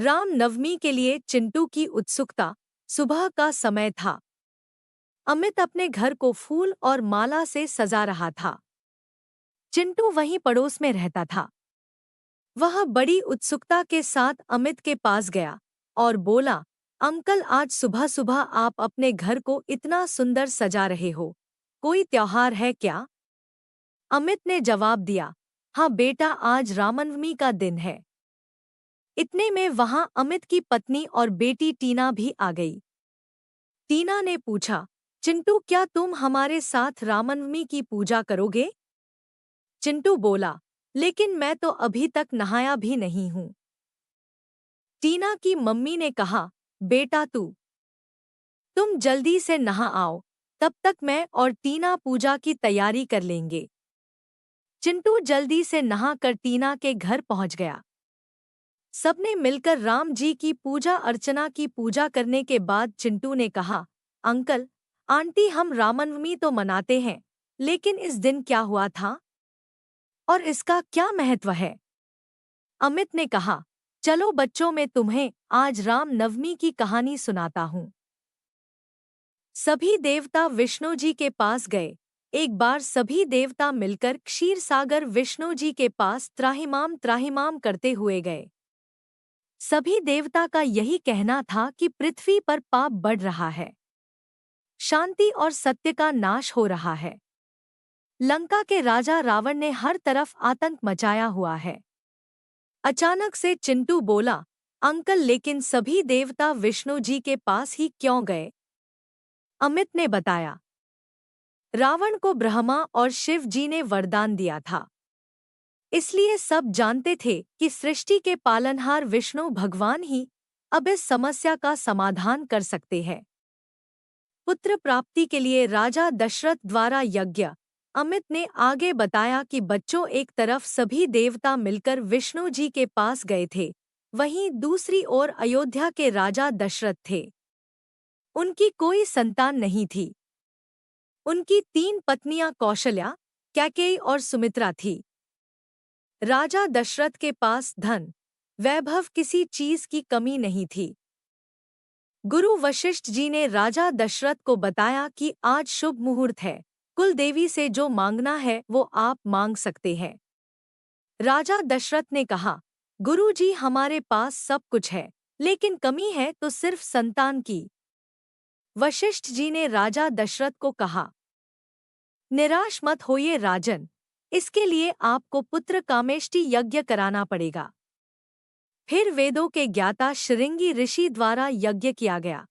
राम नवमी के लिए चिंटू की उत्सुकता। सुबह का समय था। अमित अपने घर को फूल और माला से सजा रहा था। चिंटू वहीं पड़ोस में रहता था। वह बड़ी उत्सुकता के साथ अमित के पास गया और बोला, अंकल, आज सुबह सुबह आप अपने घर को इतना सुंदर सजा रहे हो। कोई त्योहार है क्या? अमित ने जवाब दिया, हाँ बेटा, आज रामनवमी का दिन है। इतने में वहां अमित की पत्नी और बेटी टीना भी आ गई। टीना ने पूछा, चिंटू, क्या तुम हमारे साथ रामनवमी की पूजा करोगे? चिंटू बोला, लेकिन मैं तो अभी तक नहाया भी नहीं हूं। टीना की मम्मी ने कहा, बेटा तुम जल्दी से नहा आओ, तब तक मैं और टीना पूजा की तैयारी कर लेंगे। चिंटू जल्दी से नहाकर टीना के घर पहुंच गया। सबने मिलकर राम जी की पूजा अर्चना की। पूजा करने के बाद चिंटू ने कहा, अंकल आंटी, हम रामनवमी तो मनाते हैं, लेकिन इस दिन क्या हुआ था और इसका क्या महत्व है? अमित ने कहा, चलो बच्चों, मैं तुम्हें आज राम नवमी की कहानी सुनाता हूँ। सभी देवता विष्णु जी के पास गए। एक बार सभी देवता मिलकर क्षीर सागर विष्णु जी के पास त्राहिमाम त्राहिमाम करते हुए गए। सभी देवता का यही कहना था कि पृथ्वी पर पाप बढ़ रहा है, शांति और सत्य का नाश हो रहा है। लंका के राजा रावण ने हर तरफ आतंक मचाया हुआ है। अचानक से चिंटू बोला, अंकल, लेकिन सभी देवता विष्णु जी के पास ही क्यों गए? अमित ने बताया, रावण को ब्रह्मा और शिव जी ने वरदान दिया था, इसलिए सब जानते थे कि सृष्टि के पालनहार विष्णु भगवान ही अब इस समस्या का समाधान कर सकते हैं। पुत्र प्राप्ति के लिए राजा दशरथ द्वारा यज्ञ। अमित ने आगे बताया कि बच्चों, एक तरफ सभी देवता मिलकर विष्णु जी के पास गए थे, वहीं दूसरी ओर अयोध्या के राजा दशरथ थे। उनकी कोई संतान नहीं थी। उनकी 3 पत्नियां कौशल्या, कैकेयी और सुमित्रा थी। राजा दशरथ के पास धन, वैभव, किसी चीज की कमी नहीं थी। गुरु वशिष्ठ जी ने राजा दशरथ को बताया कि आज शुभ मुहूर्त है, कुल देवी से जो मांगना है वो आप मांग सकते हैं। राजा दशरथ ने कहा, गुरु जी, हमारे पास सब कुछ है, लेकिन कमी है तो सिर्फ संतान की। वशिष्ठ जी ने राजा दशरथ को कहा, निराश मत होइए राजन, इसके लिए आपको पुत्र कामेष्टि यज्ञ कराना पड़ेगा। फिर वेदों के ज्ञाता शृंगी ऋषि द्वारा यज्ञ किया गया।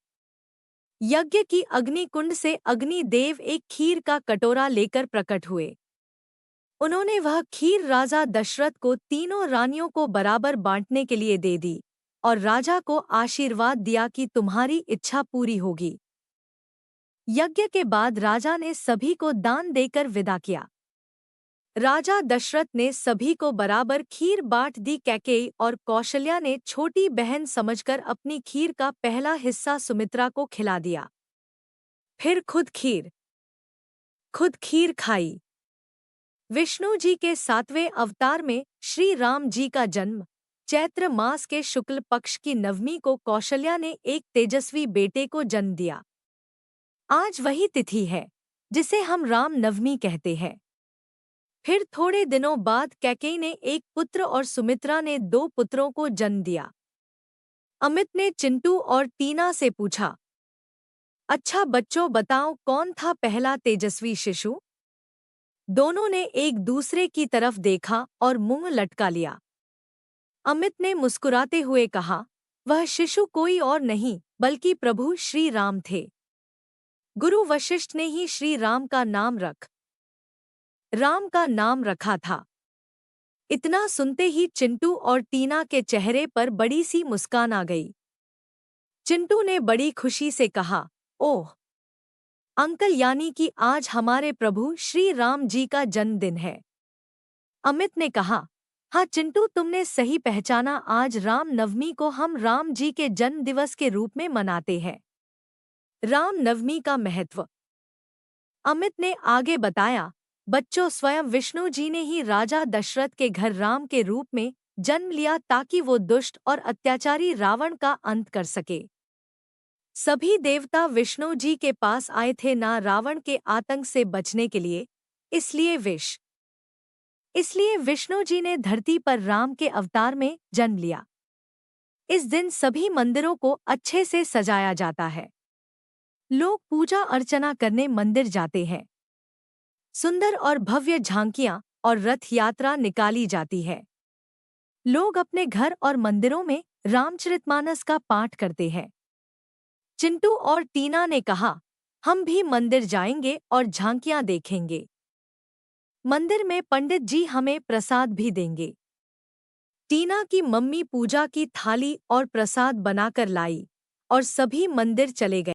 यज्ञ की अग्नि कुंड से अग्नि देव एक खीर का कटोरा लेकर प्रकट हुए। उन्होंने वह खीर राजा दशरथ को तीनों रानियों को बराबर बांटने के लिए दे दी और राजा को आशीर्वाद दिया कि तुम्हारी इच्छा पूरी होगी। यज्ञ के बाद राजा ने सभी को दान देकर विदा किया। राजा दशरथ ने सभी को बराबर खीर बांट दी। कैकेयी और कौशल्या ने छोटी बहन समझकर अपनी खीर का पहला हिस्सा सुमित्रा को खिला दिया। फिर खुद खीर खाई। विष्णु जी के 7वें अवतार में श्री राम जी का जन्म चैत्र मास के शुक्ल पक्ष की नवमी को कौशल्या ने एक तेजस्वी बेटे को जन्म दिया। आज वही तिथि है जिसे हम राम नवमी कहते हैं। फिर थोड़े दिनों बाद कैकेयी ने एक पुत्र और सुमित्रा ने 2 पुत्रों को जन्म दिया। अमित ने चिंटू और टीना से पूछा, अच्छा बच्चों, बताओ कौन था पहला तेजस्वी शिशु? दोनों ने एक दूसरे की तरफ देखा और मुंह लटका लिया। अमित ने मुस्कुराते हुए कहा, वह शिशु कोई और नहीं बल्कि प्रभु श्री राम थे। गुरु वशिष्ठ ने ही श्री राम का नाम रखा था। इतना सुनते ही चिंटू और टीना के चेहरे पर बड़ी सी मुस्कान आ गई। चिंटू ने बड़ी खुशी से कहा, ओह अंकल, यानी कि आज हमारे प्रभु श्री राम जी का जन्मदिन है। अमित ने कहा, हाँ चिंटू, तुमने सही पहचाना, आज राम नवमी को हम राम जी के जन्म दिवस के रूप में मनाते हैं। राम नवमी का महत्व। अमित ने आगे बताया, बच्चों, स्वयं विष्णु जी ने ही राजा दशरथ के घर राम के रूप में जन्म लिया ताकि वो दुष्ट और अत्याचारी रावण का अंत कर सके। सभी देवता विष्णु जी के पास आए थे ना रावण के आतंक से बचने के लिए, इसलिए विष्णु जी ने धरती पर राम के अवतार में जन्म लिया। इस दिन सभी मंदिरों को अच्छे से सजाया जाता है। लोग पूजा अर्चना करने मंदिर जाते हैं। सुंदर और भव्य झांकियां और रथ यात्रा निकाली जाती है। लोग अपने घर और मंदिरों में रामचरितमानस का पाठ करते हैं। चिंटू और टीना ने कहा, हम भी मंदिर जाएंगे और झांकियां देखेंगे। मंदिर में पंडित जी हमें प्रसाद भी देंगे। टीना की मम्मी पूजा की थाली और प्रसाद बनाकर लाई और सभी मंदिर चले गए।